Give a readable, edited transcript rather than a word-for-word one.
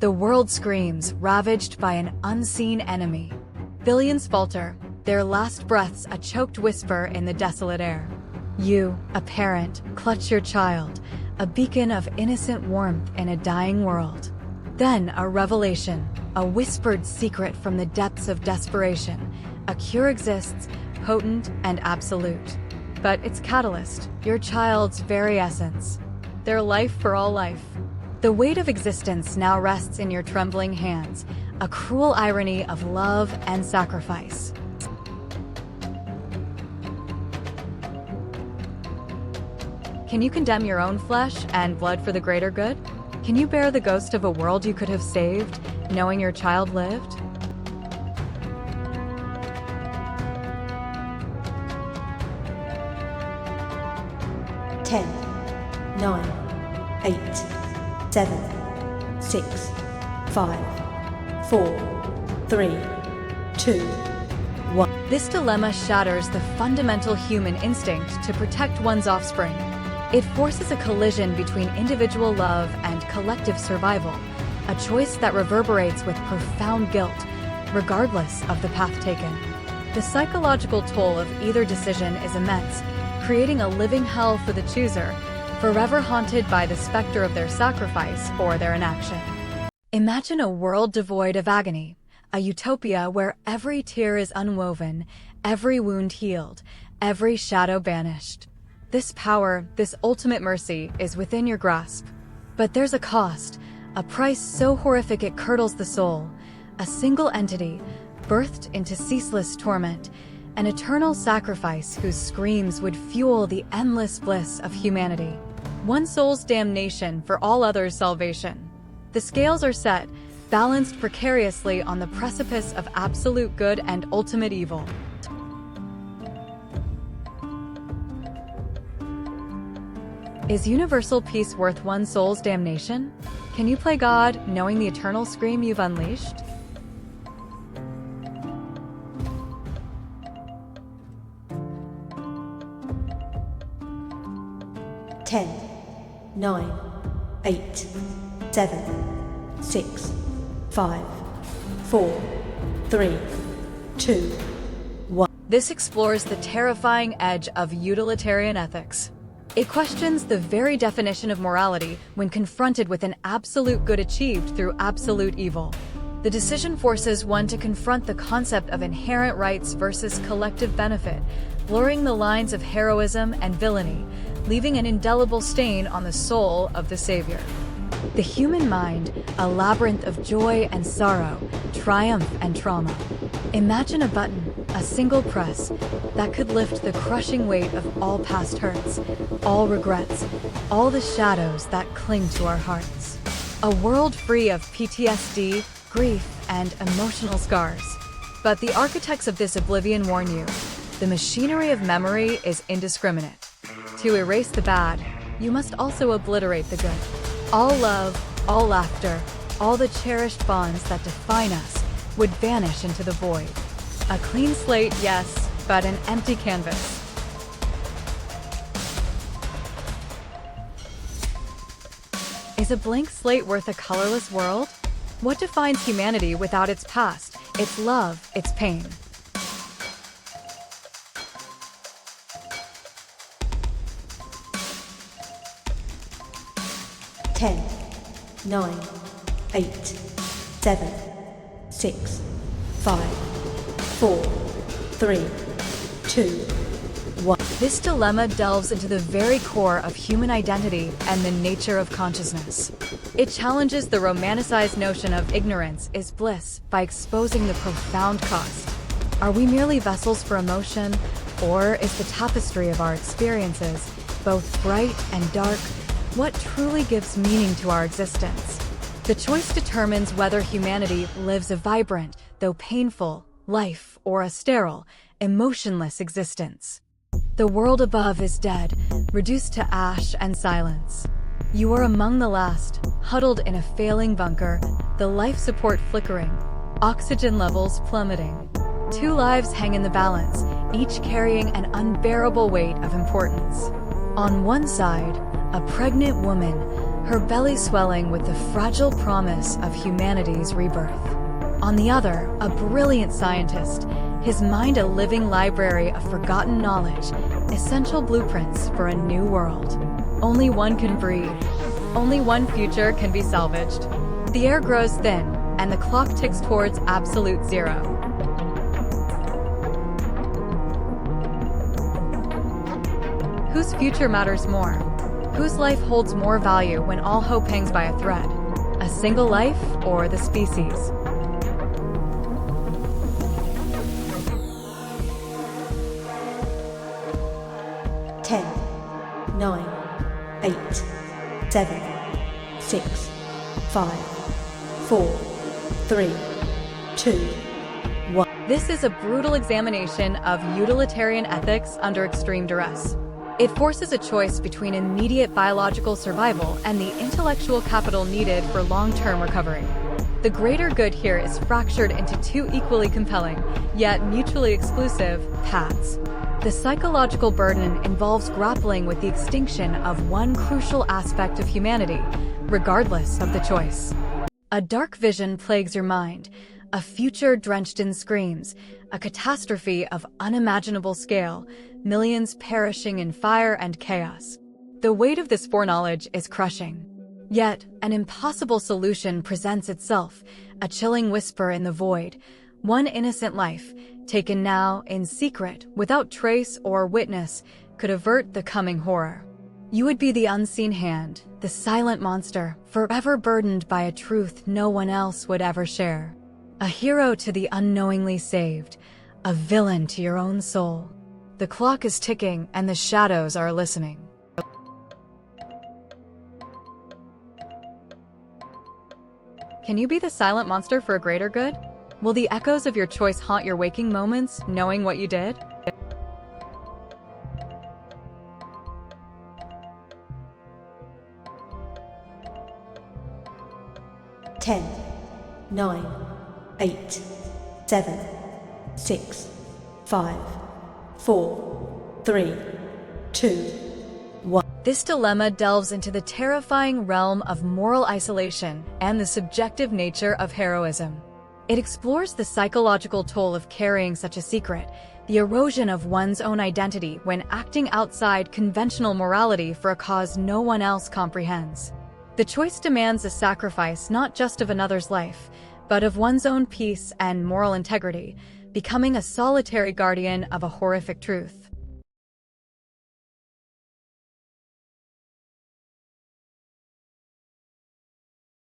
The world screams, ravaged by an unseen enemy. Billions falter, their last breaths a choked whisper in the desolate air. You, a parent, clutch your child, a beacon of innocent warmth in a dying world. Then a revelation, a whispered secret from the depths of desperation. A cure exists, potent and absolute. But its catalyst, your child's very essence. Their life for all life. The weight of existence now rests in your trembling hands, a cruel irony of love and sacrifice. Can you condemn your own flesh and blood for the greater good? Can you bear the ghost of a world you could have saved, knowing your child lived? Ten, 9, 8, 7, 6, 5, 4, 3, 2, 1. This dilemma shatters the fundamental human instinct to protect one's offspring. It forces a collision between individual love and collective survival, a choice that reverberates with profound guilt, regardless of the path taken. The psychological toll of either decision is immense, creating a living hell for the chooser, forever haunted by the specter of their sacrifice or their inaction. Imagine a world devoid of agony, a utopia where every tear is unwoven, every wound healed, every shadow banished. This power, this ultimate mercy, is within your grasp. But there's a cost, a price so horrific it curdles the soul, a single entity, birthed into ceaseless torment, an eternal sacrifice whose screams would fuel the endless bliss of humanity. One soul's damnation for all others' salvation. The scales are set, balanced precariously on the precipice of absolute good and ultimate evil. Is universal peace worth one soul's damnation? Can you play God, knowing the eternal scream you've unleashed? Ten, 9, 8, 7, 6, 5, 4, 3, 2, 1. This explores the terrifying edge of utilitarian ethics. It questions the very definition of morality when confronted with an absolute good achieved through absolute evil. The decision forces one to confront the concept of inherent rights versus collective benefit, blurring the lines of heroism and villainy, leaving an indelible stain on the soul of the savior. The human mind, a labyrinth of joy and sorrow, triumph and trauma. Imagine a button, a single press, that could lift the crushing weight of all past hurts, all regrets, all the shadows that cling to our hearts. A world free of PTSD, grief, and emotional scars. But the architects of this oblivion warn you, the machinery of memory is indiscriminate. To erase the bad, you must also obliterate the good. All love, all laughter, all the cherished bonds that define us would vanish into the void. A clean slate, yes, but an empty canvas. Is a blank slate worth a colorless world? What defines humanity without its past, its love, its pain? Ten, 9, 8, 7, 6, 5, 4, 3, 2, 1. This dilemma delves into the very core of human identity and the nature of consciousness. It challenges the romanticized notion of ignorance is bliss by exposing the profound cost. Are we merely vessels for emotion, or is the tapestry of our experiences, both bright and dark, what truly gives meaning to our existence? The choice determines whether humanity lives a vibrant, though painful, life or a sterile, emotionless existence. The world above is dead, reduced to ash and silence. You are among the last, huddled in a failing bunker, the life support flickering, oxygen levels plummeting. Two lives hang in the balance, each carrying an unbearable weight of importance. On one side, a pregnant woman, her belly swelling with the fragile promise of humanity's rebirth. On the other, a brilliant scientist, his mind a living library of forgotten knowledge, essential blueprints for a new world. Only one can breathe. Only one future can be salvaged. The air grows thin, and the clock ticks towards absolute zero. Whose future matters more? Whose life holds more value when all hope hangs by a thread? A single life or the species? Ten, 9, 8, 7, 6, 5, 4, 3, 2, 1. This is a brutal examination of utilitarian ethics under extreme duress. It forces a choice between immediate biological survival and the intellectual capital needed for long-term recovery. The greater good here is fractured into two equally compelling, yet mutually exclusive, paths. The psychological burden involves grappling with the extinction of one crucial aspect of humanity, regardless of the choice. A dark vision plagues your mind, a future drenched in screams, a catastrophe of unimaginable scale, millions perishing in fire and chaos. The weight of this foreknowledge is crushing. Yet, an impossible solution presents itself, a chilling whisper in the void. One innocent life, taken now in secret, without trace or witness, could avert the coming horror. You would be the unseen hand, the silent monster, forever burdened by a truth no one else would ever share. A hero to the unknowingly saved, a villain to your own soul. The clock is ticking and the shadows are listening. Can you be the silent monster for a greater good? Will the echoes of your choice haunt your waking moments, knowing what you did? Ten, 9, 8, 7, 6, 5, 4, 3, 2, 1. This dilemma delves into the terrifying realm of moral isolation and the subjective nature of heroism. It explores the psychological toll of carrying such a secret, the erosion of one's own identity when acting outside conventional morality for a cause no one else comprehends. The choice demands a sacrifice not just of another's life, but of one's own peace and moral integrity, becoming a solitary guardian of a horrific truth.